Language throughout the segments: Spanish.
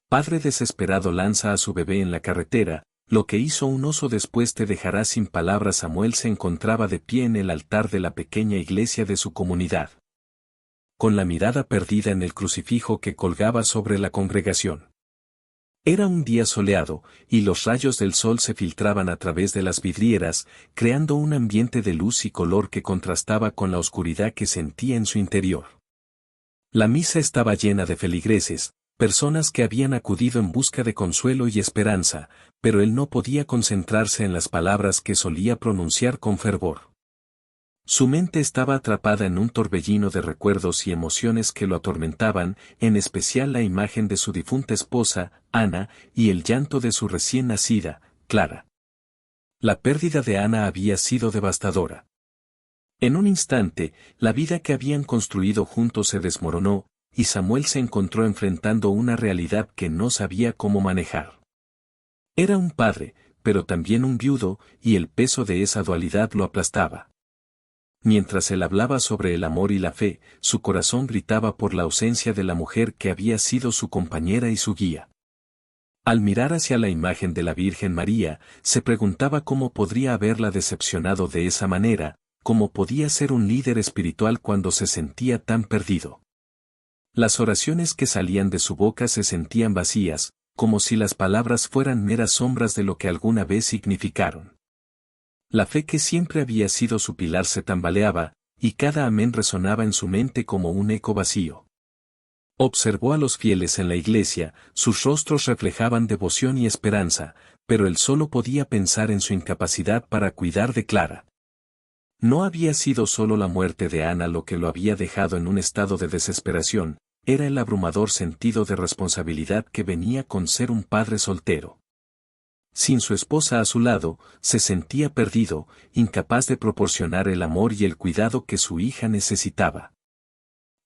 Padre desesperado lanza a su bebé en la carretera, lo que hizo un oso después te dejará sin palabras. Samuel se encontraba de pie en el altar de la pequeña iglesia de su comunidad, con la mirada perdida en el crucifijo que colgaba sobre la congregación. Era un día soleado, y los rayos del sol se filtraban a través de las vidrieras, creando un ambiente de luz y color que contrastaba con la oscuridad que sentía en su interior. La misa estaba llena de feligreses, personas que habían acudido en busca de consuelo y esperanza, pero él no podía concentrarse en las palabras que solía pronunciar con fervor. Su mente estaba atrapada en un torbellino de recuerdos y emociones que lo atormentaban, en especial la imagen de su difunta esposa, Ana, y el llanto de su recién nacida, Clara. La pérdida de Ana había sido devastadora. En un instante, la vida que habían construido juntos se desmoronó, y Samuel se encontró enfrentando una realidad que no sabía cómo manejar. Era un padre, pero también un viudo, y el peso de esa dualidad lo aplastaba. Mientras él hablaba sobre el amor y la fe, su corazón gritaba por la ausencia de la mujer que había sido su compañera y su guía. Al mirar hacia la imagen de la Virgen María, se preguntaba cómo podría haberla decepcionado de esa manera, cómo podía ser un líder espiritual cuando se sentía tan perdido. Las oraciones que salían de su boca se sentían vacías, como si las palabras fueran meras sombras de lo que alguna vez significaron. La fe que siempre había sido su pilar se tambaleaba, y cada amén resonaba en su mente como un eco vacío. Observó a los fieles en la iglesia, sus rostros reflejaban devoción y esperanza, pero él solo podía pensar en su incapacidad para cuidar de Clara. No había sido solo la muerte de Ana lo que lo había dejado en un estado de desesperación, era el abrumador sentido de responsabilidad que venía con ser un padre soltero. Sin su esposa a su lado, se sentía perdido, incapaz de proporcionar el amor y el cuidado que su hija necesitaba.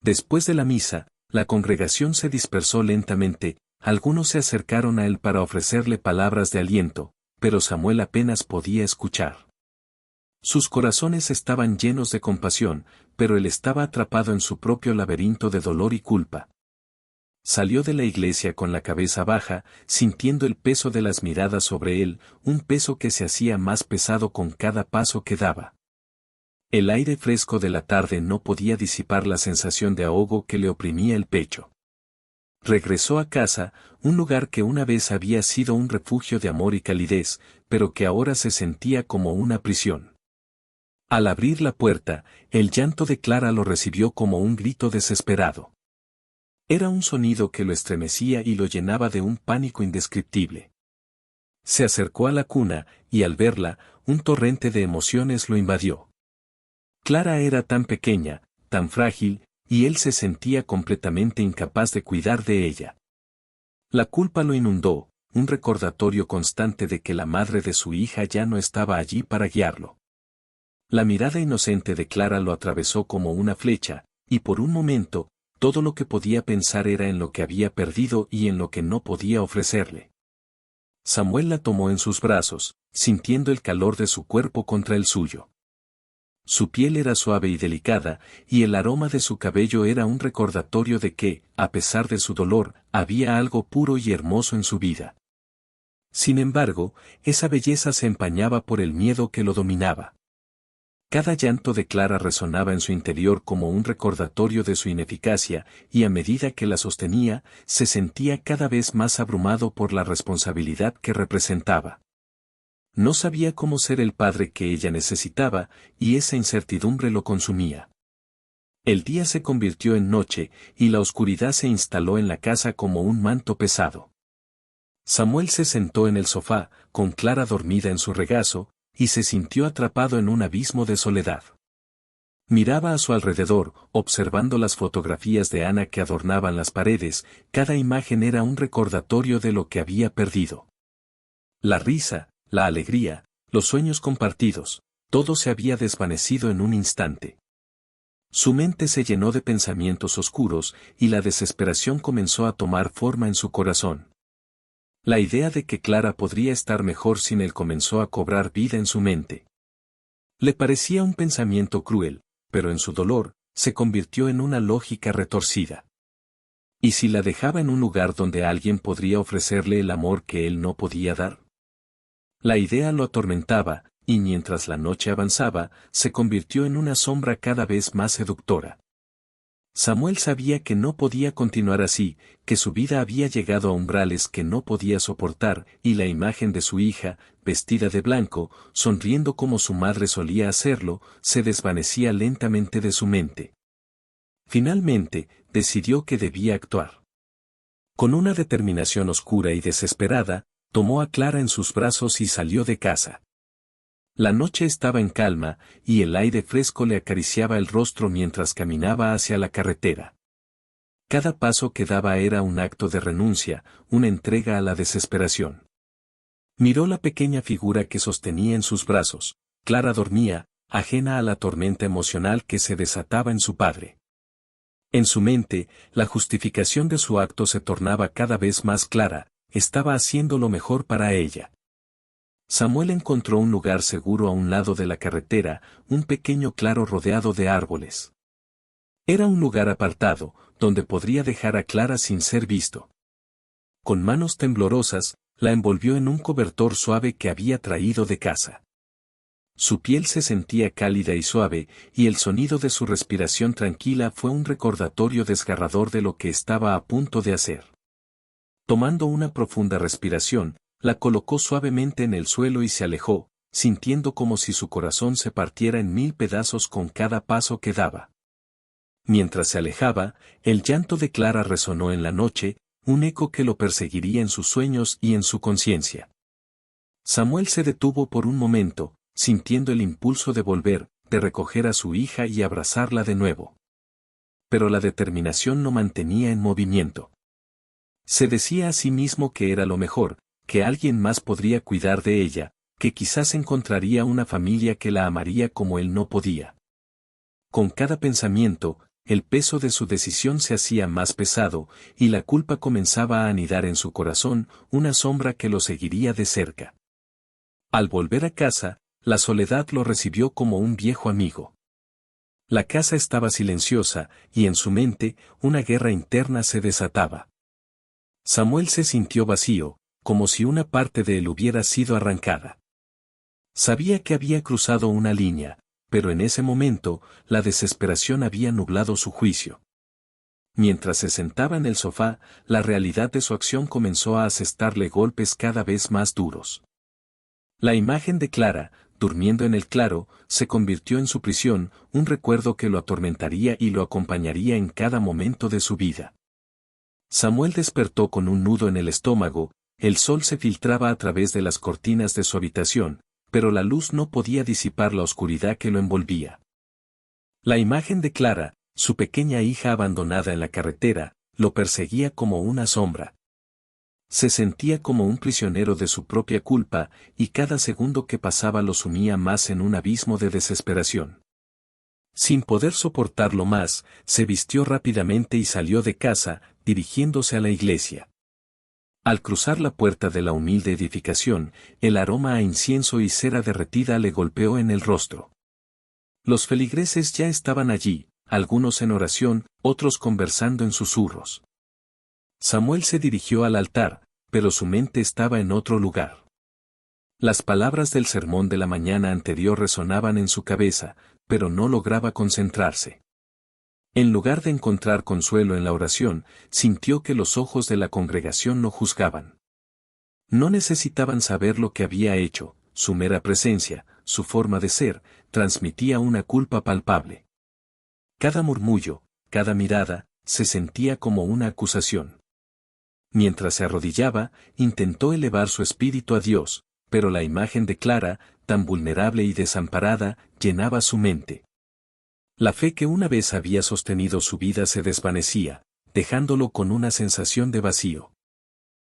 Después de la misa, la congregación se dispersó lentamente, algunos se acercaron a él para ofrecerle palabras de aliento, pero Samuel apenas podía escuchar. Sus corazones estaban llenos de compasión, pero él estaba atrapado en su propio laberinto de dolor y culpa. Salió de la iglesia con la cabeza baja, sintiendo el peso de las miradas sobre él, un peso que se hacía más pesado con cada paso que daba. El aire fresco de la tarde no podía disipar la sensación de ahogo que le oprimía el pecho. Regresó a casa, un lugar que una vez había sido un refugio de amor y calidez, pero que ahora se sentía como una prisión. Al abrir la puerta, el llanto de Clara lo recibió como un grito desesperado. Era un sonido que lo estremecía y lo llenaba de un pánico indescriptible. Se acercó a la cuna, y al verla, un torrente de emociones lo invadió. Clara era tan pequeña, tan frágil, y él se sentía completamente incapaz de cuidar de ella. La culpa lo inundó, un recordatorio constante de que la madre de su hija ya no estaba allí para guiarlo. La mirada inocente de Clara lo atravesó como una flecha, y por un momento, todo lo que podía pensar era en lo que había perdido y en lo que no podía ofrecerle. Samuel la tomó en sus brazos, sintiendo el calor de su cuerpo contra el suyo. Su piel era suave y delicada, y el aroma de su cabello era un recordatorio de que, a pesar de su dolor, había algo puro y hermoso en su vida. Sin embargo, esa belleza se empañaba por el miedo que lo dominaba. Cada llanto de Clara resonaba en su interior como un recordatorio de su ineficacia, y a medida que la sostenía, se sentía cada vez más abrumado por la responsabilidad que representaba. No sabía cómo ser el padre que ella necesitaba, y esa incertidumbre lo consumía. El día se convirtió en noche, y la oscuridad se instaló en la casa como un manto pesado. Samuel se sentó en el sofá, con Clara dormida en su regazo, y se sintió atrapado en un abismo de soledad. Miraba a su alrededor, observando las fotografías de Ana que adornaban las paredes, cada imagen era un recordatorio de lo que había perdido. La risa, la alegría, los sueños compartidos, todo se había desvanecido en un instante. Su mente se llenó de pensamientos oscuros, y la desesperación comenzó a tomar forma en su corazón. La idea de que Clara podría estar mejor sin él comenzó a cobrar vida en su mente. Le parecía un pensamiento cruel, pero en su dolor, se convirtió en una lógica retorcida. ¿Y si la dejaba en un lugar donde alguien podría ofrecerle el amor que él no podía dar? La idea lo atormentaba, y mientras la noche avanzaba, se convirtió en una sombra cada vez más seductora. Samuel sabía que no podía continuar así, que su vida había llegado a umbrales que no podía soportar, y la imagen de su hija, vestida de blanco, sonriendo como su madre solía hacerlo, se desvanecía lentamente de su mente. Finalmente, decidió que debía actuar. Con una determinación oscura y desesperada, tomó a Clara en sus brazos y salió de casa. La noche estaba en calma, y el aire fresco le acariciaba el rostro mientras caminaba hacia la carretera. Cada paso que daba era un acto de renuncia, una entrega a la desesperación. Miró la pequeña figura que sostenía en sus brazos. Clara dormía, ajena a la tormenta emocional que se desataba en su padre. En su mente, la justificación de su acto se tornaba cada vez más clara, estaba haciendo lo mejor para ella. Samuel encontró un lugar seguro a un lado de la carretera, un pequeño claro rodeado de árboles. Era un lugar apartado, donde podría dejar a Clara sin ser visto. Con manos temblorosas, la envolvió en un cobertor suave que había traído de casa. Su piel se sentía cálida y suave, y el sonido de su respiración tranquila fue un recordatorio desgarrador de lo que estaba a punto de hacer. Tomando una profunda respiración, la colocó suavemente en el suelo y se alejó, sintiendo como si su corazón se partiera en 1000 pedazos con cada paso que daba. Mientras se alejaba, el llanto de Clara resonó en la noche, un eco que lo perseguiría en sus sueños y en su conciencia. Samuel se detuvo por un momento, sintiendo el impulso de volver, de recoger a su hija y abrazarla de nuevo. Pero la determinación lo mantenía en movimiento. Se decía a sí mismo que era lo mejor, que alguien más podría cuidar de ella, que quizás encontraría una familia que la amaría como él no podía. Con cada pensamiento, el peso de su decisión se hacía más pesado, y la culpa comenzaba a anidar en su corazón, una sombra que lo seguiría de cerca. Al volver a casa, la soledad lo recibió como un viejo amigo. La casa estaba silenciosa, y en su mente, una guerra interna se desataba. Samuel se sintió vacío, como si una parte de él hubiera sido arrancada. Sabía que había cruzado una línea, pero en ese momento, la desesperación había nublado su juicio. Mientras se sentaba en el sofá, la realidad de su acción comenzó a asestarle golpes cada vez más duros. La imagen de Clara, durmiendo en el claro, se convirtió en su prisión, un recuerdo que lo atormentaría y lo acompañaría en cada momento de su vida. Samuel despertó con un nudo en el estómago, el sol se filtraba a través de las cortinas de su habitación, pero la luz no podía disipar la oscuridad que lo envolvía. La imagen de Clara, su pequeña hija abandonada en la carretera, lo perseguía como una sombra. Se sentía como un prisionero de su propia culpa, y cada segundo que pasaba lo sumía más en un abismo de desesperación. Sin poder soportarlo más, se vistió rápidamente y salió de casa, dirigiéndose a la iglesia. Al cruzar la puerta de la humilde edificación, el aroma a incienso y cera derretida le golpeó en el rostro. Los feligreses ya estaban allí, algunos en oración, otros conversando en susurros. Samuel se dirigió al altar, pero su mente estaba en otro lugar. Las palabras del sermón de la mañana anterior resonaban en su cabeza, pero no lograba concentrarse. En lugar de encontrar consuelo en la oración, sintió que los ojos de la congregación lo juzgaban. No necesitaban saber lo que había hecho, su mera presencia, su forma de ser, transmitía una culpa palpable. Cada murmullo, cada mirada, se sentía como una acusación. Mientras se arrodillaba, intentó elevar su espíritu a Dios, pero la imagen de Clara, tan vulnerable y desamparada, llenaba su mente. La fe que una vez había sostenido su vida se desvanecía, dejándolo con una sensación de vacío.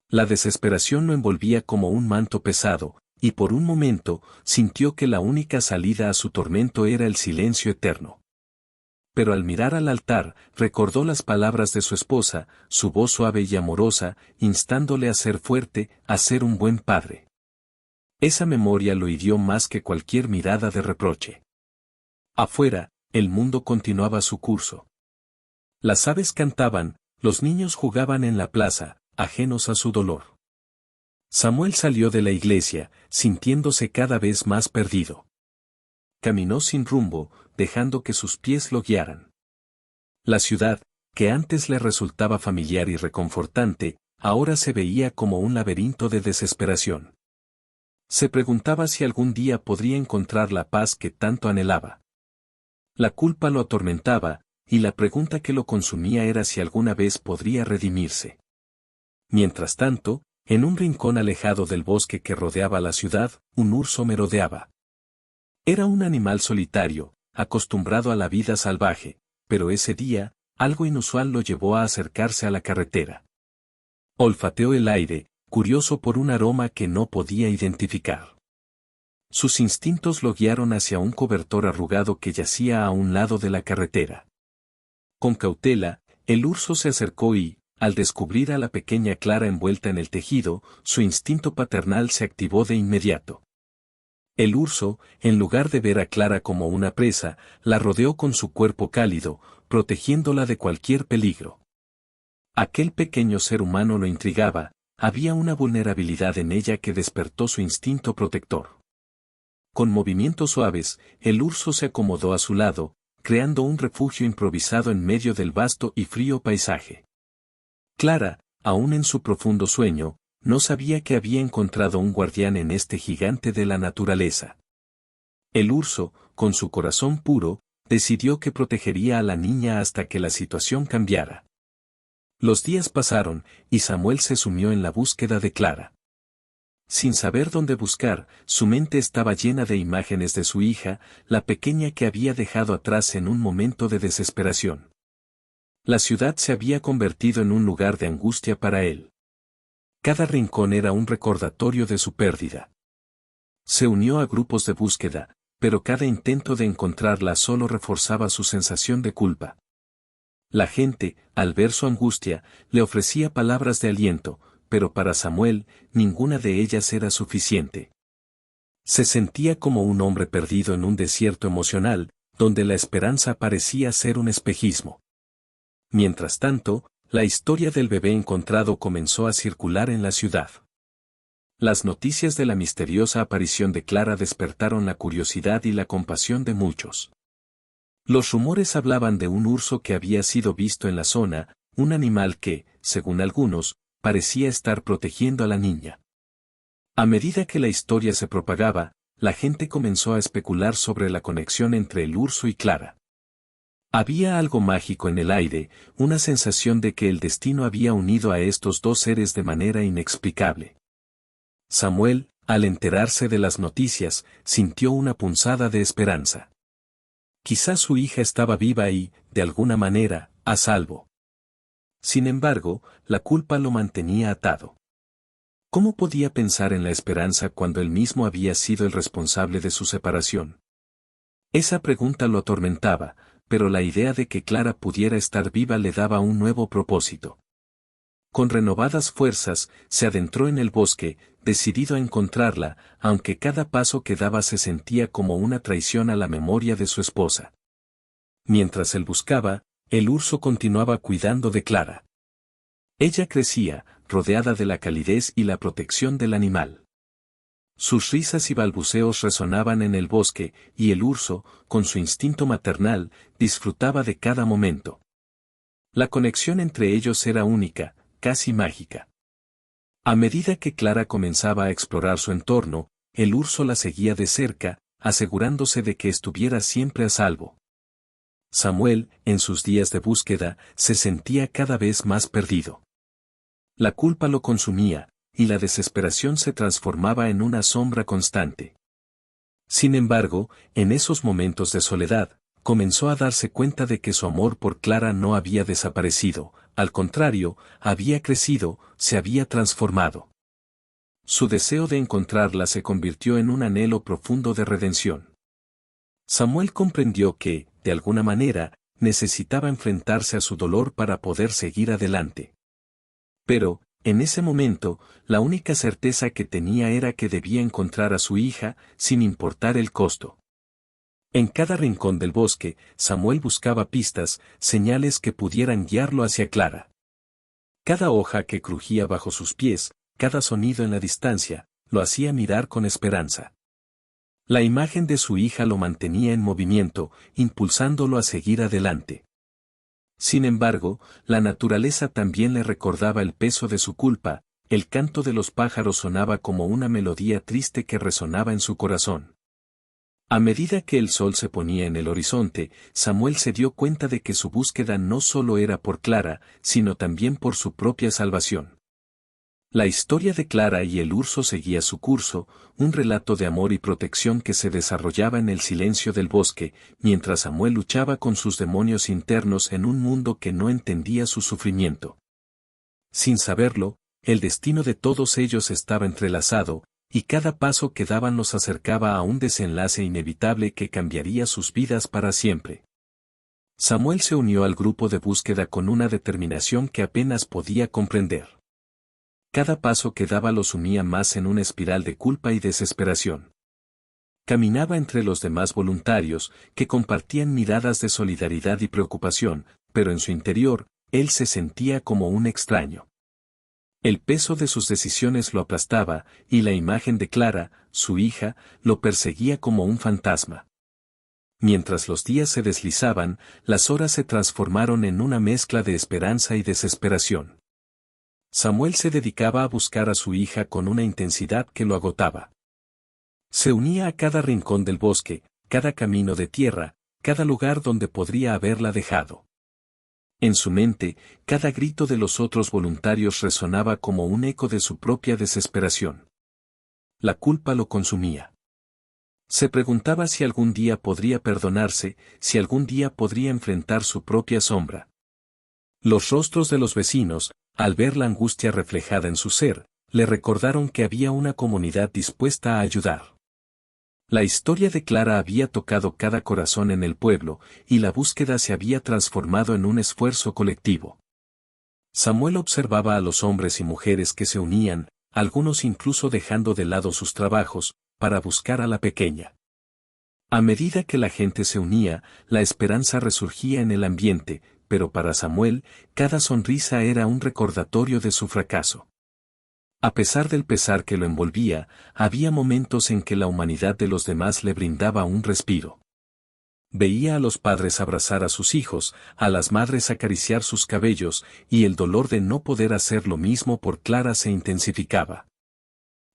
La desesperación lo envolvía como un manto pesado, y por un momento, sintió que la única salida a su tormento era el silencio eterno. Pero al mirar al altar, recordó las palabras de su esposa, su voz suave y amorosa, instándole a ser fuerte, a ser un buen padre. Esa memoria lo hirió más que cualquier mirada de reproche. Afuera, el mundo continuaba su curso. Las aves cantaban, Los niños jugaban en la plaza, ajenos a su dolor. Samuel salió de la iglesia, sintiéndose cada vez más perdido. Caminó sin rumbo, dejando que sus pies lo guiaran. La ciudad, que antes le resultaba familiar y reconfortante, ahora se veía como un laberinto de desesperación. Se preguntaba si algún día podría encontrar la paz que tanto anhelaba. La culpa lo atormentaba, y la pregunta que lo consumía era si alguna vez podría redimirse. Mientras tanto, en un rincón alejado del bosque que rodeaba la ciudad, un urso merodeaba. Era un animal solitario, acostumbrado a la vida salvaje, pero ese día, algo inusual lo llevó a acercarse a la carretera. Olfateó el aire, curioso por un aroma que no podía identificar. Sus instintos lo guiaron hacia un cobertor arrugado que yacía a un lado de la carretera. Con cautela, el urso se acercó y, al descubrir a la pequeña Clara envuelta en el tejido, su instinto paternal se activó de inmediato. El urso, en lugar de ver a Clara como una presa, la rodeó con su cuerpo cálido, protegiéndola de cualquier peligro. Aquel pequeño ser humano lo intrigaba, había una vulnerabilidad en ella que despertó su instinto protector. Con movimientos suaves, el urso se acomodó a su lado, creando un refugio improvisado en medio del vasto y frío paisaje. Clara, aún en su profundo sueño, no sabía que había encontrado un guardián en este gigante de la naturaleza. El urso, con su corazón puro, decidió que protegería a la niña hasta que la situación cambiara. Los días pasaron, y Samuel se sumió en la búsqueda de Clara. Sin saber dónde buscar, su mente estaba llena de imágenes de su hija, la pequeña que había dejado atrás en un momento de desesperación. La ciudad se había convertido en un lugar de angustia para él. Cada rincón era un recordatorio de su pérdida. Se unió a grupos de búsqueda, pero cada intento de encontrarla solo reforzaba su sensación de culpa. La gente, al ver su angustia, le ofrecía palabras de aliento, pero para Samuel, ninguna de ellas era suficiente. Se sentía como un hombre perdido en un desierto emocional, donde la esperanza parecía ser un espejismo. Mientras tanto, la historia del bebé encontrado comenzó a circular en la ciudad. Las noticias de la misteriosa aparición de Clara despertaron la curiosidad y la compasión de muchos. Los rumores hablaban de un urso que había sido visto en la zona, un animal que, según algunos, parecía estar protegiendo a la niña. A medida que la historia se propagaba, la gente comenzó a especular sobre la conexión entre el urso y Clara. Había algo mágico en el aire, una sensación de que el destino había unido a estos dos seres de manera inexplicable. Samuel, al enterarse de las noticias, sintió una punzada de esperanza. Quizás su hija estaba viva y, de alguna manera, a salvo. Sin embargo, la culpa lo mantenía atado. ¿Cómo podía pensar en la esperanza cuando él mismo había sido el responsable de su separación? Esa pregunta lo atormentaba, pero la idea de que Clara pudiera estar viva le daba un nuevo propósito. Con renovadas fuerzas, se adentró en el bosque, decidido a encontrarla, aunque cada paso que daba se sentía como una traición a la memoria de su esposa. Mientras él buscaba, el urso continuaba cuidando de Clara. Ella crecía, rodeada de la calidez y la protección del animal. Sus risas y balbuceos resonaban en el bosque, y el urso, con su instinto maternal, disfrutaba de cada momento. La conexión entre ellos era única, casi mágica. A medida que Clara comenzaba a explorar su entorno, el urso la seguía de cerca, asegurándose de que estuviera siempre a salvo. Samuel, en sus días de búsqueda, se sentía cada vez más perdido. La culpa lo consumía, y la desesperación se transformaba en una sombra constante. Sin embargo, en esos momentos de soledad, comenzó a darse cuenta de que su amor por Clara no había desaparecido, al contrario, había crecido, se había transformado. Su deseo de encontrarla se convirtió en un anhelo profundo de redención. Samuel comprendió que, de alguna manera, necesitaba enfrentarse a su dolor para poder seguir adelante. Pero, en ese momento, la única certeza que tenía era que debía encontrar a su hija, sin importar el costo. En cada rincón del bosque, Samuel buscaba pistas, señales que pudieran guiarlo hacia Clara. Cada hoja que crujía bajo sus pies, cada sonido en la distancia, lo hacía mirar con esperanza. La imagen de su hija lo mantenía en movimiento, impulsándolo a seguir adelante. Sin embargo, la naturaleza también le recordaba el peso de su culpa, el canto de los pájaros sonaba como una melodía triste que resonaba en su corazón. A medida que el sol se ponía en el horizonte, Samuel se dio cuenta de que su búsqueda no solo era por Clara, sino también por su propia salvación. La historia de Clara y el urso seguía su curso, un relato de amor y protección que se desarrollaba en el silencio del bosque, mientras Samuel luchaba con sus demonios internos en un mundo que no entendía su sufrimiento. Sin saberlo, el destino de todos ellos estaba entrelazado, y cada paso que daban los acercaba a un desenlace inevitable que cambiaría sus vidas para siempre. Samuel se unió al grupo de búsqueda con una determinación que apenas podía comprender. Cada paso que daba los sumía más en una espiral de culpa y desesperación. Caminaba entre los demás voluntarios, que compartían miradas de solidaridad y preocupación, pero en su interior, él se sentía como un extraño. El peso de sus decisiones lo aplastaba, y la imagen de Clara, su hija, lo perseguía como un fantasma. Mientras los días se deslizaban, las horas se transformaron en una mezcla de esperanza y desesperación. Samuel se dedicaba a buscar a su hija con una intensidad que lo agotaba. Se unía a cada rincón del bosque, cada camino de tierra, cada lugar donde podría haberla dejado. En su mente, cada grito de los otros voluntarios resonaba como un eco de su propia desesperación. La culpa lo consumía. Se preguntaba si algún día podría perdonarse, si algún día podría enfrentar su propia sombra. Los rostros de los vecinos, al ver la angustia reflejada en su ser, le recordaron que había una comunidad dispuesta a ayudar. La historia de Clara había tocado cada corazón en el pueblo, y la búsqueda se había transformado en un esfuerzo colectivo. Samuel observaba a los hombres y mujeres que se unían, algunos incluso dejando de lado sus trabajos, para buscar a la pequeña. A medida que la gente se unía, la esperanza resurgía en el ambiente, pero para Samuel, cada sonrisa era un recordatorio de su fracaso. A pesar del pesar que lo envolvía, había momentos en que la humanidad de los demás le brindaba un respiro. Veía a los padres abrazar a sus hijos, a las madres acariciar sus cabellos, y el dolor de no poder hacer lo mismo por Clara se intensificaba.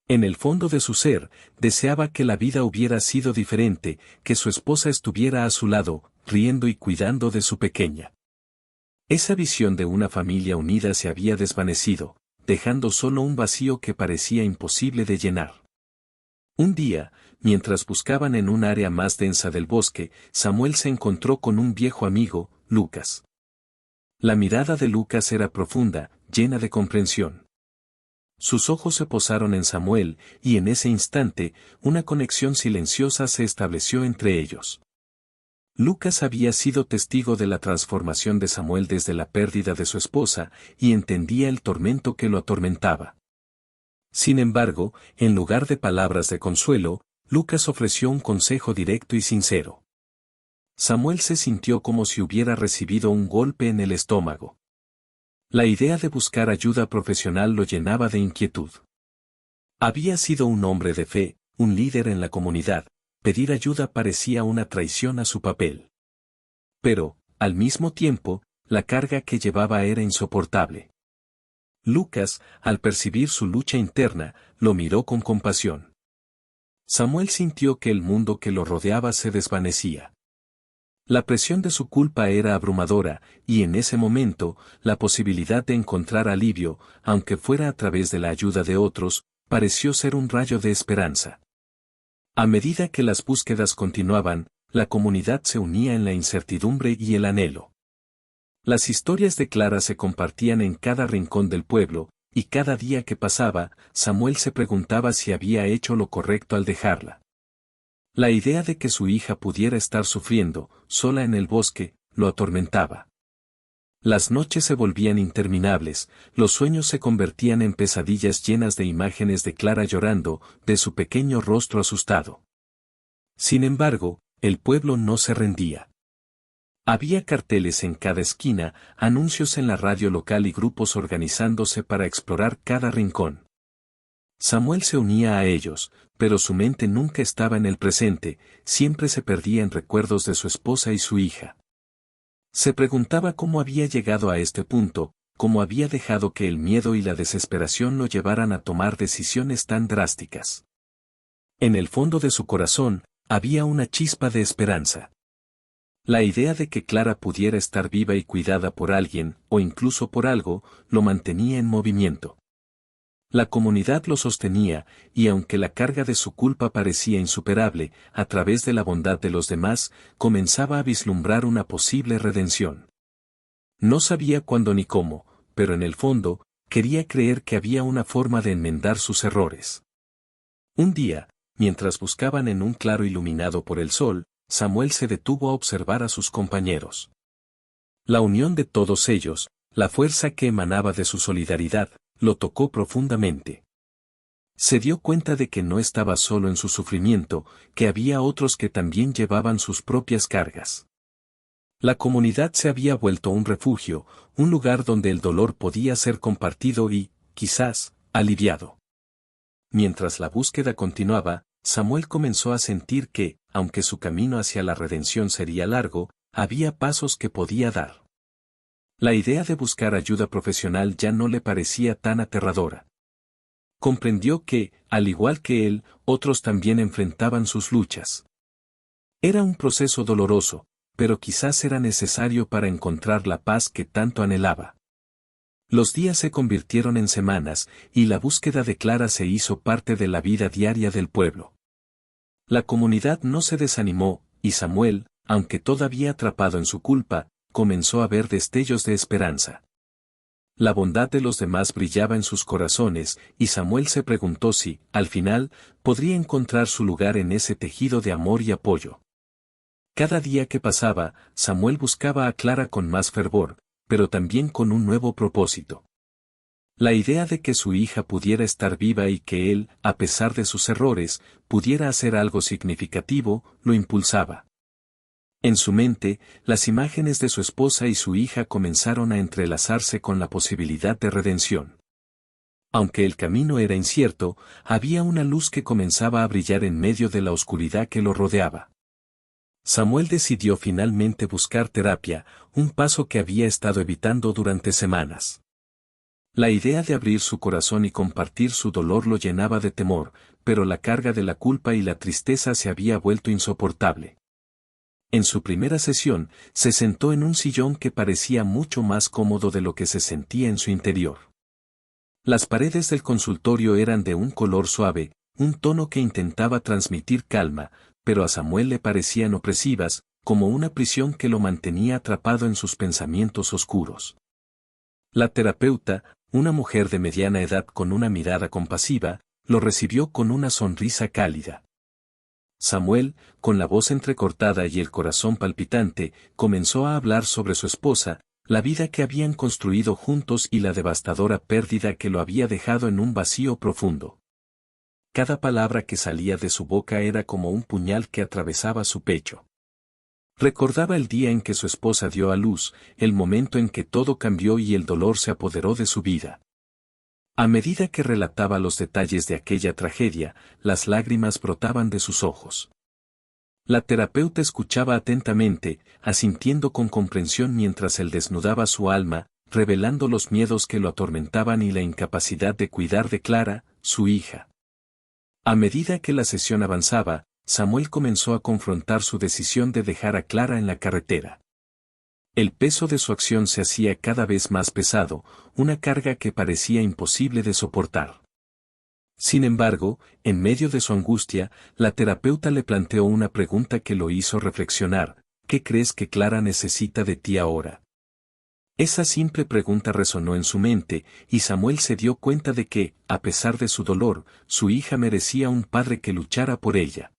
En el fondo de su ser, deseaba que la vida hubiera sido diferente, que su esposa estuviera a su lado, riendo y cuidando de su pequeña. Esa visión de una familia unida se había desvanecido, dejando solo un vacío que parecía imposible de llenar. Un día, mientras buscaban en un área más densa del bosque, Samuel se encontró con un viejo amigo, Lucas. La mirada de Lucas era profunda, llena de comprensión. Sus ojos se posaron en Samuel, y en ese instante, una conexión silenciosa se estableció entre ellos. Lucas había sido testigo de la transformación de Samuel desde la pérdida de su esposa, y entendía el tormento que lo atormentaba. Sin embargo, en lugar de palabras de consuelo, Lucas ofreció un consejo directo y sincero. Samuel se sintió como si hubiera recibido un golpe en el estómago. La idea de buscar ayuda profesional lo llenaba de inquietud. Había sido un hombre de fe, un líder en la comunidad. Pedir ayuda parecía una traición a su papel. Pero, al mismo tiempo, la carga que llevaba era insoportable. Lucas, al percibir su lucha interna, lo miró con compasión. Samuel sintió que el mundo que lo rodeaba se desvanecía. La presión de su culpa era abrumadora, y en ese momento, la posibilidad de encontrar alivio, aunque fuera a través de la ayuda de otros, pareció ser un rayo de esperanza. A medida que las búsquedas continuaban, la comunidad se unía en la incertidumbre y el anhelo. Las historias de Clara se compartían en cada rincón del pueblo, y cada día que pasaba, Samuel se preguntaba si había hecho lo correcto al dejarla. La idea de que su hija pudiera estar sufriendo, sola en el bosque, lo atormentaba. Las noches se volvían interminables, los sueños se convertían en pesadillas llenas de imágenes de Clara llorando, de su pequeño rostro asustado. Sin embargo, el pueblo no se rendía. Había carteles en cada esquina, anuncios en la radio local y grupos organizándose para explorar cada rincón. Samuel se unía a ellos, pero su mente nunca estaba en el presente, siempre se perdía en recuerdos de su esposa y su hija. Se preguntaba cómo había llegado a este punto, cómo había dejado que el miedo y la desesperación lo llevaran a tomar decisiones tan drásticas. En el fondo de su corazón, había una chispa de esperanza. La idea de que Clara pudiera estar viva y cuidada por alguien, o incluso por algo, lo mantenía en movimiento. La comunidad lo sostenía, y aunque la carga de su culpa parecía insuperable, a través de la bondad de los demás, comenzaba a vislumbrar una posible redención. No sabía cuándo ni cómo, pero en el fondo, quería creer que había una forma de enmendar sus errores. Un día, mientras buscaban en un claro iluminado por el sol, Samuel se detuvo a observar a sus compañeros. La unión de todos ellos, la fuerza que emanaba de su solidaridad, lo tocó profundamente. Se dio cuenta de que no estaba solo en su sufrimiento, que había otros que también llevaban sus propias cargas. La comunidad se había vuelto un refugio, un lugar donde el dolor podía ser compartido y, quizás, aliviado. Mientras la búsqueda continuaba, Samuel comenzó a sentir que, aunque su camino hacia la redención sería largo, había pasos que podía dar. La idea de buscar ayuda profesional ya no le parecía tan aterradora. Comprendió que, al igual que él, otros también enfrentaban sus luchas. Era un proceso doloroso, pero quizás era necesario para encontrar la paz que tanto anhelaba. Los días se convirtieron en semanas, y la búsqueda de Clara se hizo parte de la vida diaria del pueblo. La comunidad no se desanimó, y Samuel, aunque todavía atrapado en su culpa, comenzó a ver destellos de esperanza. La bondad de los demás brillaba en sus corazones, y Samuel se preguntó si, al final, podría encontrar su lugar en ese tejido de amor y apoyo. Cada día que pasaba, Samuel buscaba a Clara con más fervor, pero también con un nuevo propósito. La idea de que su hija pudiera estar viva y que él, a pesar de sus errores, pudiera hacer algo significativo, lo impulsaba. En su mente, las imágenes de su esposa y su hija comenzaron a entrelazarse con la posibilidad de redención. Aunque el camino era incierto, había una luz que comenzaba a brillar en medio de la oscuridad que lo rodeaba. Samuel decidió finalmente buscar terapia, un paso que había estado evitando durante semanas. La idea de abrir su corazón y compartir su dolor lo llenaba de temor, pero la carga de la culpa y la tristeza se había vuelto insoportable. En su primera sesión, se sentó en un sillón que parecía mucho más cómodo de lo que se sentía en su interior. Las paredes del consultorio eran de un color suave, un tono que intentaba transmitir calma, pero a Samuel le parecían opresivas, como una prisión que lo mantenía atrapado en sus pensamientos oscuros. La terapeuta, una mujer de mediana edad con una mirada compasiva, lo recibió con una sonrisa cálida. Samuel, con la voz entrecortada y el corazón palpitante, comenzó a hablar sobre su esposa, la vida que habían construido juntos y la devastadora pérdida que lo había dejado en un vacío profundo. Cada palabra que salía de su boca era como un puñal que atravesaba su pecho. Recordaba el día en que su esposa dio a luz, el momento en que todo cambió y el dolor se apoderó de su vida. A medida que relataba los detalles de aquella tragedia, las lágrimas brotaban de sus ojos. La terapeuta escuchaba atentamente, asintiendo con comprensión mientras él desnudaba su alma, revelando los miedos que lo atormentaban y la incapacidad de cuidar de Clara, su hija. A medida que la sesión avanzaba, Samuel comenzó a confrontar su decisión de dejar a Clara en la carretera. El peso de su acción se hacía cada vez más pesado, una carga que parecía imposible de soportar. Sin embargo, en medio de su angustia, la terapeuta le planteó una pregunta que lo hizo reflexionar: ¿qué crees que Clara necesita de ti ahora? Esa simple pregunta resonó en su mente, y Samuel se dio cuenta de que, a pesar de su dolor, su hija merecía un padre que luchara por ella.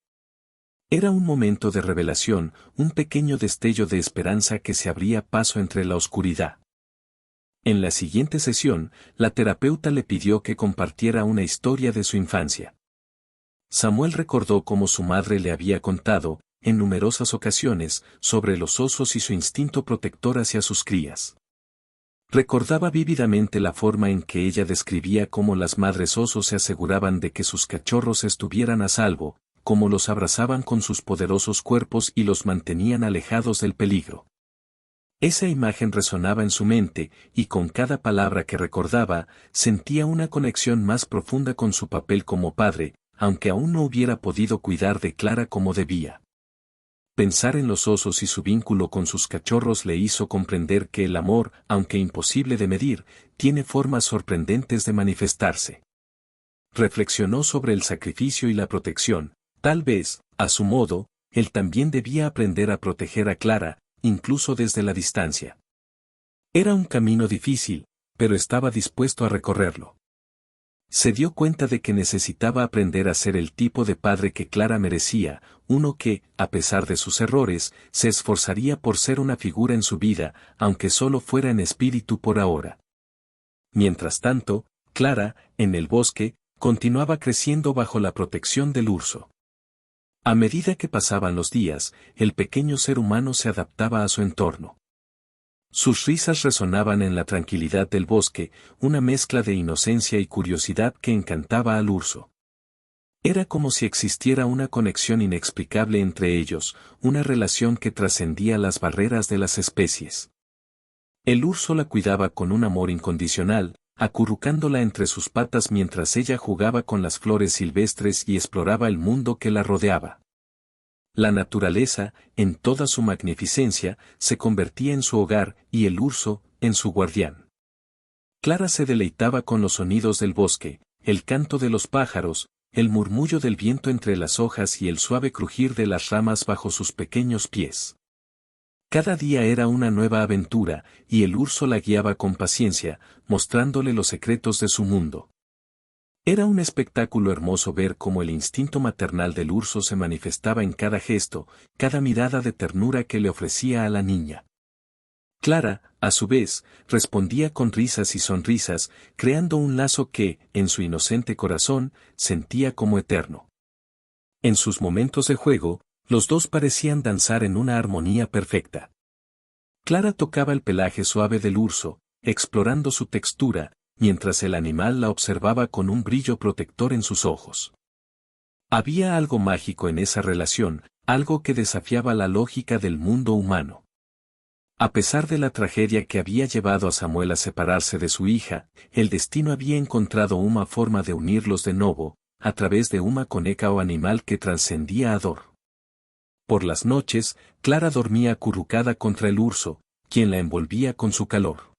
Era un momento de revelación, un pequeño destello de esperanza que se abría paso entre la oscuridad. En la siguiente sesión, la terapeuta le pidió que compartiera una historia de su infancia. Samuel recordó cómo su madre le había contado, en numerosas ocasiones, sobre los osos y su instinto protector hacia sus crías. Recordaba vívidamente la forma en que ella describía cómo las madres osos se aseguraban de que sus cachorros estuvieran a salvo, cómo los abrazaban con sus poderosos cuerpos y los mantenían alejados del peligro. Esa imagen resonaba en su mente, y con cada palabra que recordaba, sentía una conexión más profunda con su papel como padre, aunque aún no hubiera podido cuidar de Clara como debía. Pensar en los osos y su vínculo con sus cachorros le hizo comprender que el amor, aunque imposible de medir, tiene formas sorprendentes de manifestarse. Reflexionó sobre el sacrificio y la protección. Tal vez, a su modo, él también debía aprender a proteger a Clara, incluso desde la distancia. Era un camino difícil, pero estaba dispuesto a recorrerlo. Se dio cuenta de que necesitaba aprender a ser el tipo de padre que Clara merecía, uno que, a pesar de sus errores, se esforzaría por ser una figura en su vida, aunque solo fuera en espíritu por ahora. Mientras tanto, Clara, en el bosque, continuaba creciendo bajo la protección del urso. A medida que pasaban los días, el pequeño ser humano se adaptaba a su entorno. Sus risas resonaban en la tranquilidad del bosque, una mezcla de inocencia y curiosidad que encantaba al urso. Era como si existiera una conexión inexplicable entre ellos, una relación que trascendía las barreras de las especies. El urso la cuidaba con un amor incondicional, acurrucándola entre sus patas mientras ella jugaba con las flores silvestres y exploraba el mundo que la rodeaba. La naturaleza, en toda su magnificencia, se convertía en su hogar, y el urso, en su guardián. Clara se deleitaba con los sonidos del bosque, el canto de los pájaros, el murmullo del viento entre las hojas y el suave crujir de las ramas bajo sus pequeños pies. Cada día era una nueva aventura, y el urso la guiaba con paciencia, mostrándole los secretos de su mundo. Era un espectáculo hermoso ver cómo el instinto maternal del urso se manifestaba en cada gesto, cada mirada de ternura que le ofrecía a la niña. Clara, a su vez, respondía con risas y sonrisas, creando un lazo que, en su inocente corazón, sentía como eterno. En sus momentos de juego, los dos parecían danzar en una armonía perfecta. Clara tocaba el pelaje suave del urso, explorando su textura, mientras el animal la observaba con un brillo protector en sus ojos. Había algo mágico en esa relación, algo que desafiaba la lógica del mundo humano. A pesar de la tragedia que había llevado a Samuel a separarse de su hija, el destino había encontrado una forma de unirlos de nuevo, a través de una coneca o animal que trascendía a Dor. Por las noches, Clara dormía acurrucada contra el urso, quien la envolvía con su calor.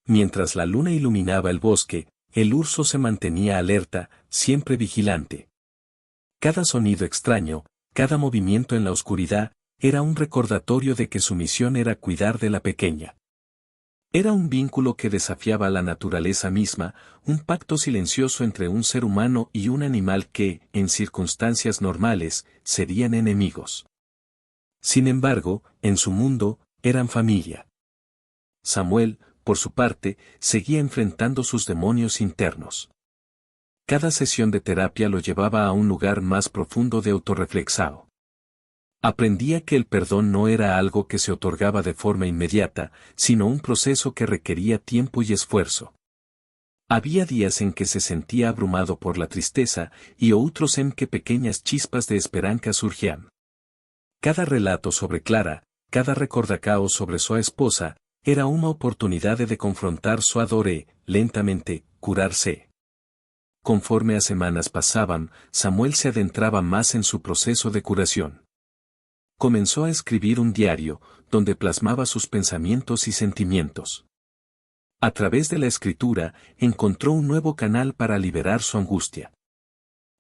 Mientras la luna iluminaba el bosque, el urso se mantenía alerta, siempre vigilante. Cada sonido extraño, cada movimiento en la oscuridad, era un recordatorio de que su misión era cuidar de la pequeña. Era un vínculo que desafiaba la naturaleza misma, un pacto silencioso entre un ser humano y un animal que, en circunstancias normales, serían enemigos. Sin embargo, en su mundo, eran familia. Samuel, por su parte, seguía enfrentando sus demonios internos. Cada sesión de terapia lo llevaba a un lugar más profundo de autorreflexao. Aprendía que el perdón no era algo que se otorgaba de forma inmediata, sino un proceso que requería tiempo y esfuerzo. Había días en que se sentía abrumado por la tristeza, y otros en que pequeñas chispas de esperanza surgían. Cada relato sobre Clara, cada recordacao sobre su esposa, era una oportunidad de confrontar su adore, lentamente, curarse. Conforme a semanas pasaban, Samuel se adentraba más en su proceso de curación. Comenzó a escribir un diario, donde plasmaba sus pensamientos y sentimientos. A través de la escritura, encontró un nuevo canal para liberar su angustia.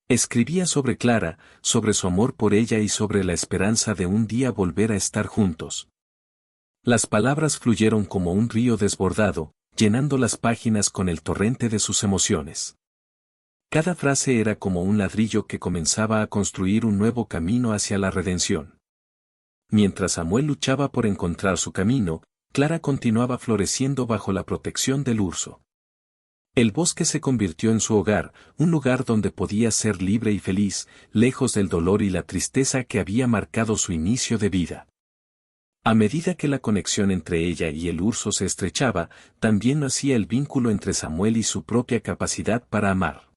Escribía sobre Clara, sobre su amor por ella y sobre la esperanza de un día volver a estar juntos. Las palabras fluyeron como un río desbordado, llenando las páginas con el torrente de sus emociones. Cada frase era como un ladrillo que comenzaba a construir un nuevo camino hacia la redención. Mientras Samuel luchaba por encontrar su camino, Clara continuaba floreciendo bajo la protección del urso. El bosque se convirtió en su hogar, un lugar donde podía ser libre y feliz, lejos del dolor y la tristeza que había marcado su inicio de vida. A medida que la conexión entre ella y el urso se estrechaba, también nacía el vínculo entre Samuel y su propia capacidad para amar.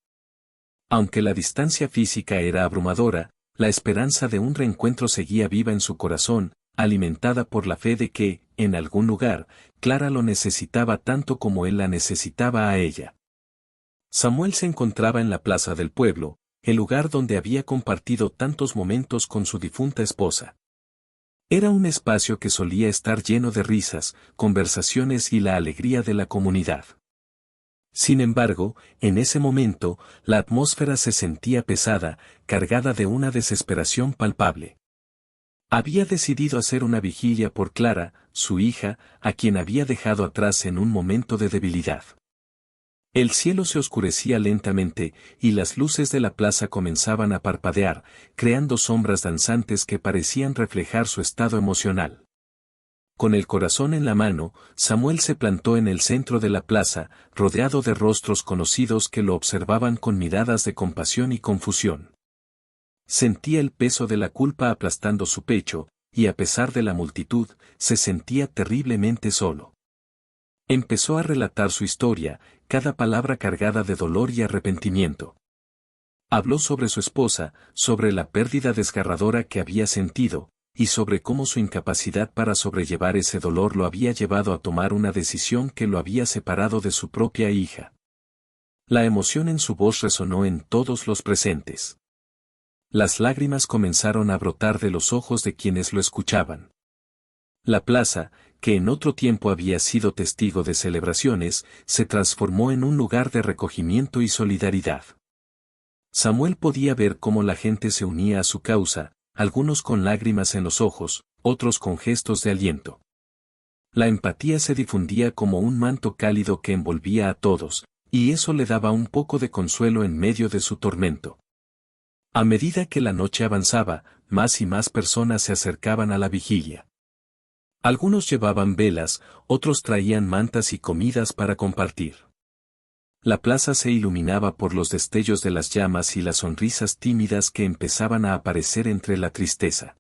Aunque la distancia física era abrumadora, la esperanza de un reencuentro seguía viva en su corazón, alimentada por la fe de que, en algún lugar, Clara lo necesitaba tanto como él la necesitaba a ella. Samuel se encontraba en la plaza del pueblo, el lugar donde había compartido tantos momentos con su difunta esposa. Era un espacio que solía estar lleno de risas, conversaciones y la alegría de la comunidad. Sin embargo, en ese momento, la atmósfera se sentía pesada, cargada de una desesperación palpable. Había decidido hacer una vigilia por Clara, su hija, a quien había dejado atrás en un momento de debilidad. El cielo se oscurecía lentamente, y las luces de la plaza comenzaban a parpadear, creando sombras danzantes que parecían reflejar su estado emocional. Con el corazón en la mano, Samuel se plantó en el centro de la plaza, rodeado de rostros conocidos que lo observaban con miradas de compasión y confusión. Sentía el peso de la culpa aplastando su pecho, y a pesar de la multitud, se sentía terriblemente solo. Empezó a relatar su historia, cada palabra cargada de dolor y arrepentimiento. Habló sobre su esposa, sobre la pérdida desgarradora que había sentido, y sobre cómo su incapacidad para sobrellevar ese dolor lo había llevado a tomar una decisión que lo había separado de su propia hija. La emoción en su voz resonó en todos los presentes. Las lágrimas comenzaron a brotar de los ojos de quienes lo escuchaban. La plaza, que en otro tiempo había sido testigo de celebraciones, se transformó en un lugar de recogimiento y solidaridad. Samuel podía ver cómo la gente se unía a su causa, algunos con lágrimas en los ojos, otros con gestos de aliento. La empatía se difundía como un manto cálido que envolvía a todos, y eso le daba un poco de consuelo en medio de su tormento. A medida que la noche avanzaba, más y más personas se acercaban a la vigilia. Algunos llevaban velas, otros traían mantas y comidas para compartir. La plaza se iluminaba por los destellos de las llamas y las sonrisas tímidas que empezaban a aparecer entre la tristeza.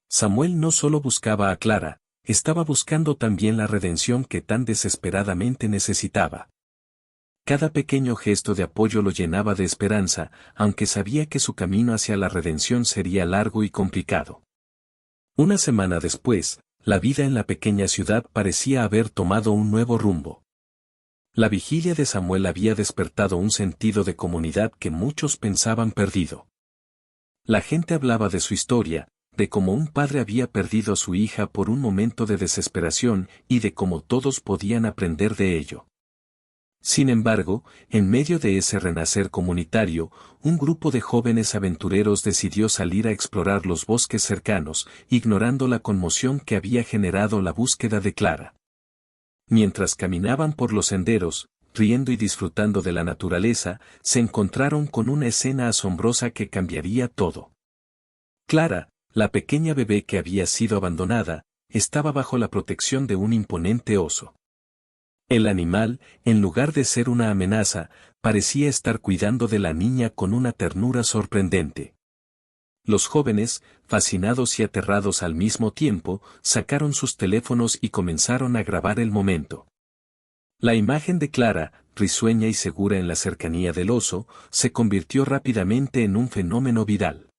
Samuel no solo buscaba a Clara, estaba buscando también la redención que tan desesperadamente necesitaba. Cada pequeño gesto de apoyo lo llenaba de esperanza, aunque sabía que su camino hacia la redención sería largo y complicado. Una semana después, la vida en la pequeña ciudad parecía haber tomado un nuevo rumbo. La vigilia de Samuel había despertado un sentido de comunidad que muchos pensaban perdido. La gente hablaba de su historia, de cómo un padre había perdido a su hija por un momento de desesperación y de cómo todos podían aprender de ello. Sin embargo, en medio de ese renacer comunitario, un grupo de jóvenes aventureros decidió salir a explorar los bosques cercanos, ignorando la conmoción que había generado la búsqueda de Clara. Mientras caminaban por los senderos, riendo y disfrutando de la naturaleza, se encontraron con una escena asombrosa que cambiaría todo. Clara, la pequeña bebé que había sido abandonada, estaba bajo la protección de un imponente oso. El animal, en lugar de ser una amenaza, parecía estar cuidando de la niña con una ternura sorprendente. Los jóvenes, fascinados y aterrados al mismo tiempo, sacaron sus teléfonos y comenzaron a grabar el momento. La imagen de Clara, risueña y segura en la cercanía del oso, se convirtió rápidamente en un fenómeno viral.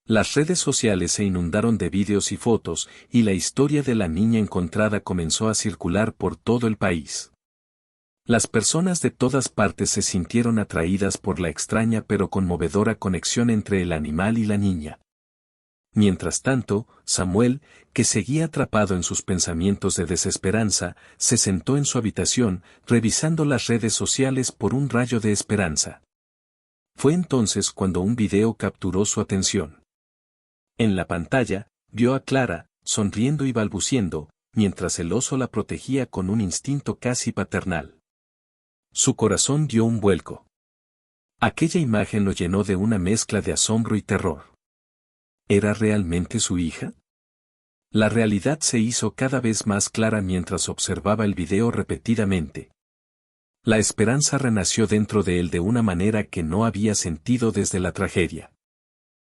Las redes sociales se inundaron de vídeos y fotos, y la historia de la niña encontrada comenzó a circular por todo el país. Las personas de todas partes se sintieron atraídas por la extraña pero conmovedora conexión entre el animal y la niña. Mientras tanto, Samuel, que seguía atrapado en sus pensamientos de desesperanza, se sentó en su habitación, revisando las redes sociales por un rayo de esperanza. Fue entonces cuando un video capturó su atención. En la pantalla, vio a Clara, sonriendo y balbuciendo, mientras el oso la protegía con un instinto casi paternal. Su corazón dio un vuelco. Aquella imagen lo llenó de una mezcla de asombro y terror. ¿Era realmente su hija? La realidad se hizo cada vez más clara mientras observaba el video repetidamente. La esperanza renació dentro de él de una manera que no había sentido desde la tragedia.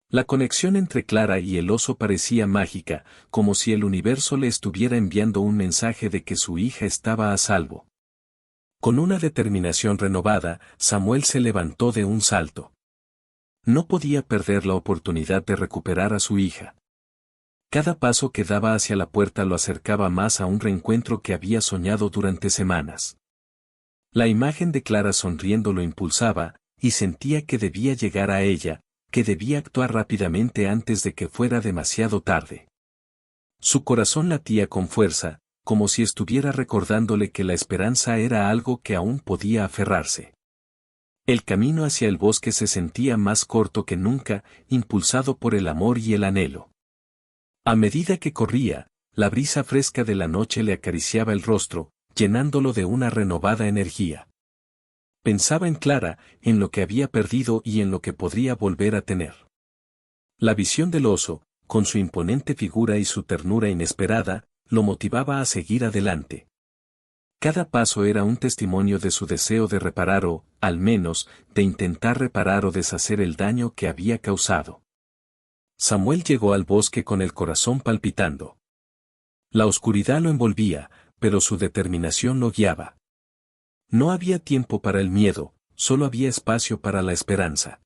La conexión entre Clara y el oso parecía mágica, como si el universo le estuviera enviando un mensaje de que su hija estaba a salvo. Con una determinación renovada, Samuel se levantó de un salto. No podía perder la oportunidad de recuperar a su hija. Cada paso que daba hacia la puerta lo acercaba más a un reencuentro que había soñado durante semanas. La imagen de Clara sonriendo lo impulsaba, y sentía que debía llegar a ella, que debía actuar rápidamente antes de que fuera demasiado tarde. Su corazón latía con fuerza, como si estuviera recordándole que la esperanza era algo que aún podía aferrarse. El camino hacia el bosque se sentía más corto que nunca, impulsado por el amor y el anhelo. A medida que corría, la brisa fresca de la noche le acariciaba el rostro, llenándolo de una renovada energía. Pensaba en Clara, en lo que había perdido y en lo que podría volver a tener. La visión del oso, con su imponente figura y su ternura inesperada, lo motivaba a seguir adelante. Cada paso era un testimonio de su deseo de reparar o, al menos, de intentar reparar o deshacer el daño que había causado. Samuel llegó al bosque con el corazón palpitando. La oscuridad lo envolvía, pero su determinación lo guiaba. No había tiempo para el miedo, solo había espacio para la esperanza.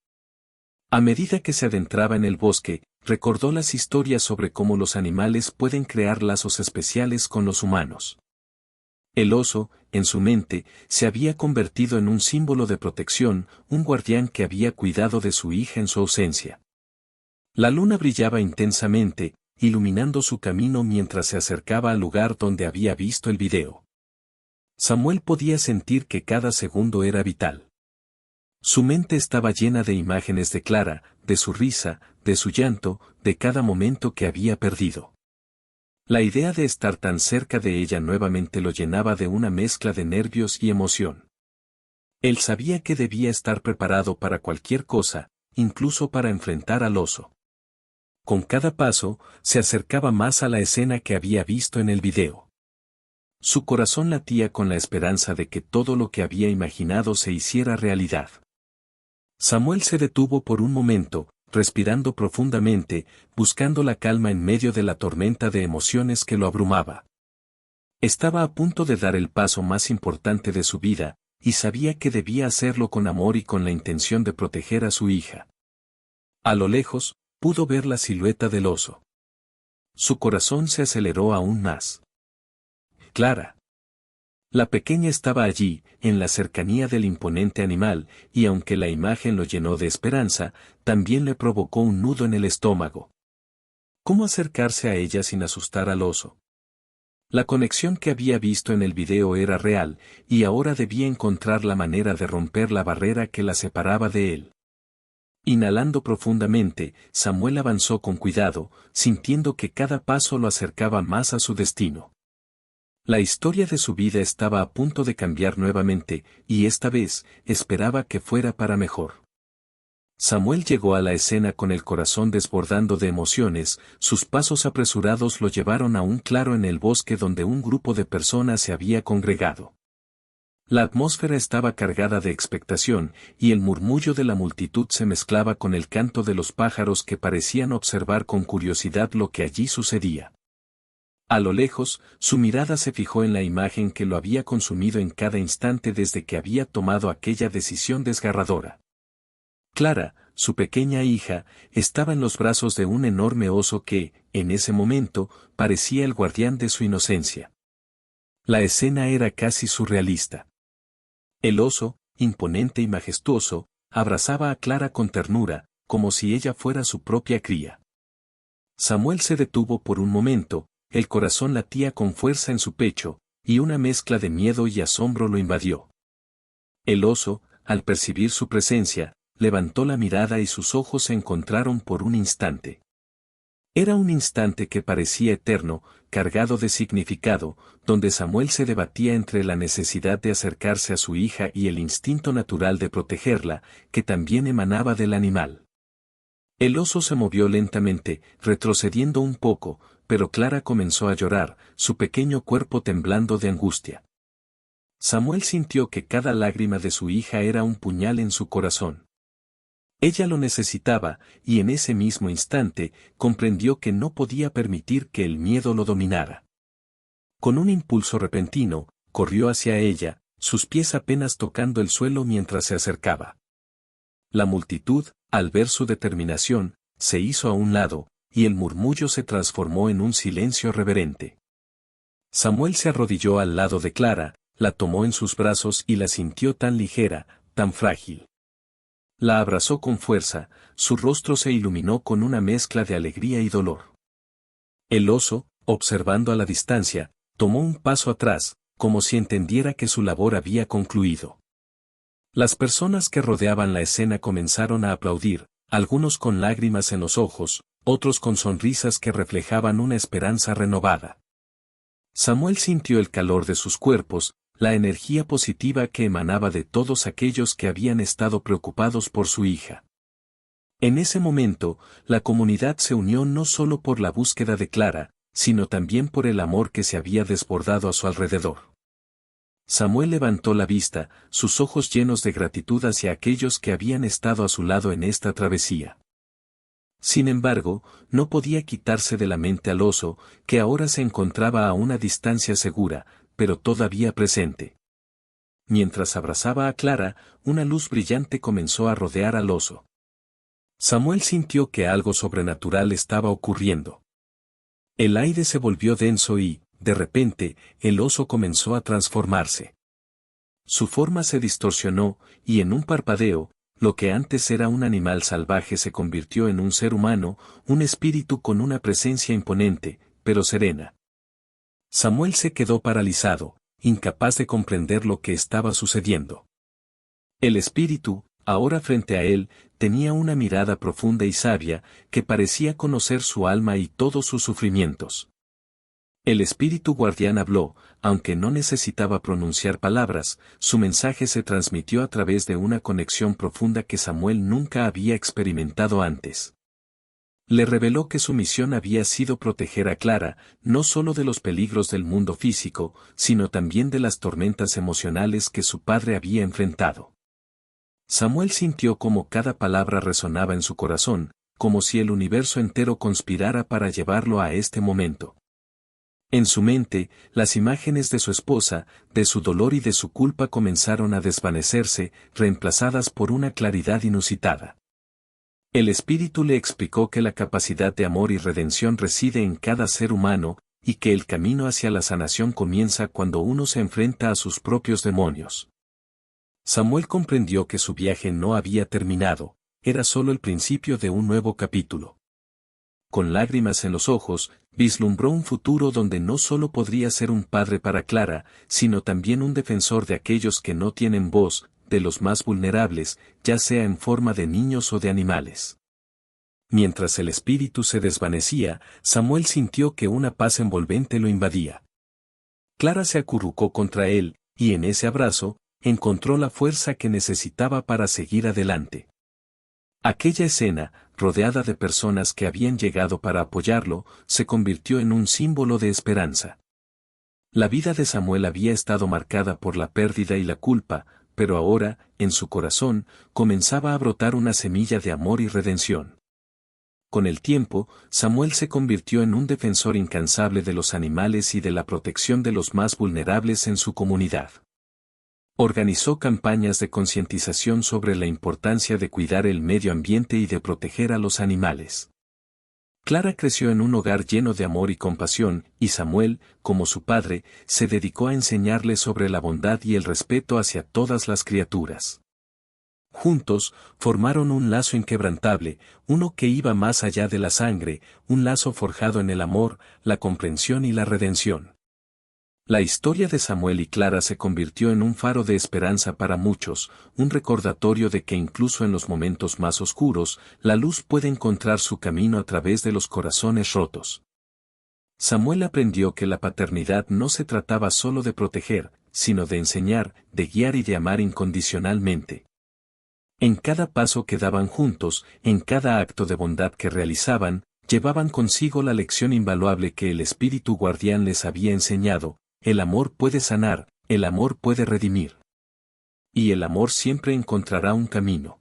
A medida que se adentraba en el bosque, recordó las historias sobre cómo los animales pueden crear lazos especiales con los humanos. El oso, en su mente, se había convertido en un símbolo de protección, un guardián que había cuidado de su hija en su ausencia. La luna brillaba intensamente, iluminando su camino mientras se acercaba al lugar donde había visto el video. Samuel podía sentir que cada segundo era vital. Su mente estaba llena de imágenes de Clara, de su risa, de su llanto, de cada momento que había perdido. La idea de estar tan cerca de ella nuevamente lo llenaba de una mezcla de nervios y emoción. Él sabía que debía estar preparado para cualquier cosa, incluso para enfrentar al oso. Con cada paso, se acercaba más a la escena que había visto en el video. Su corazón latía con la esperanza de que todo lo que había imaginado se hiciera realidad. Samuel se detuvo por un momento, respirando profundamente, buscando la calma en medio de la tormenta de emociones que lo abrumaba. Estaba a punto de dar el paso más importante de su vida, y sabía que debía hacerlo con amor y con la intención de proteger a su hija. A lo lejos, pudo ver la silueta del oso. Su corazón se aceleró aún más. Clara. La pequeña estaba allí, en la cercanía del imponente animal, y aunque la imagen lo llenó de esperanza, también le provocó un nudo en el estómago. ¿Cómo acercarse a ella sin asustar al oso? La conexión que había visto en el video era real, y ahora debía encontrar la manera de romper la barrera que la separaba de él. Inhalando profundamente, Samuel avanzó con cuidado, sintiendo que cada paso lo acercaba más a su destino. La historia de su vida estaba a punto de cambiar nuevamente, y esta vez, esperaba que fuera para mejor. Samuel llegó a la escena con el corazón desbordando de emociones, sus pasos apresurados lo llevaron a un claro en el bosque donde un grupo de personas se había congregado. La atmósfera estaba cargada de expectación, y el murmullo de la multitud se mezclaba con el canto de los pájaros que parecían observar con curiosidad lo que allí sucedía. A lo lejos, su mirada se fijó en la imagen que lo había consumido en cada instante desde que había tomado aquella decisión desgarradora. Clara, su pequeña hija, estaba en los brazos de un enorme oso que, en ese momento, parecía el guardián de su inocencia. La escena era casi surrealista. El oso, imponente y majestuoso, abrazaba a Clara con ternura, como si ella fuera su propia cría. Samuel se detuvo por un momento, el corazón latía con fuerza en su pecho, y una mezcla de miedo y asombro lo invadió. El oso, al percibir su presencia, levantó la mirada y sus ojos se encontraron por un instante. Era un instante que parecía eterno, cargado de significado, donde Samuel se debatía entre la necesidad de acercarse a su hija y el instinto natural de protegerla, que también emanaba del animal. El oso se movió lentamente, retrocediendo un poco, pero Clara comenzó a llorar, su pequeño cuerpo temblando de angustia. Samuel sintió que cada lágrima de su hija era un puñal en su corazón. Ella lo necesitaba, y en ese mismo instante, comprendió que no podía permitir que el miedo lo dominara. Con un impulso repentino, corrió hacia ella, sus pies apenas tocando el suelo mientras se acercaba. La multitud, al ver su determinación, se hizo a un lado, y el murmullo se transformó en un silencio reverente. Samuel se arrodilló al lado de Clara, la tomó en sus brazos y la sintió tan ligera, tan frágil. La abrazó con fuerza, su rostro se iluminó con una mezcla de alegría y dolor. El oso, observando a la distancia, tomó un paso atrás, como si entendiera que su labor había concluido. Las personas que rodeaban la escena comenzaron a aplaudir, algunos con lágrimas en los ojos, otros con sonrisas que reflejaban una esperanza renovada. Samuel sintió el calor de sus cuerpos, la energía positiva que emanaba de todos aquellos que habían estado preocupados por su hija. En ese momento, la comunidad se unió no solo por la búsqueda de Clara, sino también por el amor que se había desbordado a su alrededor. Samuel levantó la vista, sus ojos llenos de gratitud hacia aquellos que habían estado a su lado en esta travesía. Sin embargo, no podía quitarse de la mente al oso, que ahora se encontraba a una distancia segura, pero todavía presente. Mientras abrazaba a Clara, una luz brillante comenzó a rodear al oso. Samuel sintió que algo sobrenatural estaba ocurriendo. El aire se volvió denso y, de repente, el oso comenzó a transformarse. Su forma se distorsionó, y en un parpadeo, lo que antes era un animal salvaje se convirtió en un ser humano, un espíritu con una presencia imponente, pero serena. Samuel se quedó paralizado, incapaz de comprender lo que estaba sucediendo. El espíritu, ahora frente a él, tenía una mirada profunda y sabia, que parecía conocer su alma y todos sus sufrimientos. El espíritu guardián habló, aunque no necesitaba pronunciar palabras, su mensaje se transmitió a través de una conexión profunda que Samuel nunca había experimentado antes. Le reveló que su misión había sido proteger a Clara, no solo de los peligros del mundo físico, sino también de las tormentas emocionales que su padre había enfrentado. Samuel sintió como cada palabra resonaba en su corazón, como si el universo entero conspirara para llevarlo a este momento. En su mente, las imágenes de su esposa, de su dolor y de su culpa comenzaron a desvanecerse, reemplazadas por una claridad inusitada. El espíritu le explicó que la capacidad de amor y redención reside en cada ser humano, y que el camino hacia la sanación comienza cuando uno se enfrenta a sus propios demonios. Samuel comprendió que su viaje no había terminado, era solo el principio de un nuevo capítulo. Con lágrimas en los ojos, vislumbró un futuro donde no solo podría ser un padre para Clara, sino también un defensor de aquellos que no tienen voz, de los más vulnerables, ya sea en forma de niños o de animales. Mientras el espíritu se desvanecía, Samuel sintió que una paz envolvente lo invadía. Clara se acurrucó contra él, y en ese abrazo, encontró la fuerza que necesitaba para seguir adelante. Aquella escena, rodeada de personas que habían llegado para apoyarlo, se convirtió en un símbolo de esperanza. La vida de Samuel había estado marcada por la pérdida y la culpa, pero ahora, en su corazón, comenzaba a brotar una semilla de amor y redención. Con el tiempo, Samuel se convirtió en un defensor incansable de los animales y de la protección de los más vulnerables en su comunidad. Organizó campañas de concientización sobre la importancia de cuidar el medio ambiente y de proteger a los animales. Clara creció en un hogar lleno de amor y compasión, y Samuel, como su padre, se dedicó a enseñarle sobre la bondad y el respeto hacia todas las criaturas. Juntos, formaron un lazo inquebrantable, uno que iba más allá de la sangre, un lazo forjado en el amor, la comprensión y la redención. La historia de Samuel y Clara se convirtió en un faro de esperanza para muchos, un recordatorio de que incluso en los momentos más oscuros, la luz puede encontrar su camino a través de los corazones rotos. Samuel aprendió que la paternidad no se trataba solo de proteger, sino de enseñar, de guiar y de amar incondicionalmente. En cada paso que daban juntos, en cada acto de bondad que realizaban, llevaban consigo la lección invaluable que el espíritu guardián les había enseñado: el amor puede sanar, El amor puede redimir. Y el amor siempre encontrará un camino.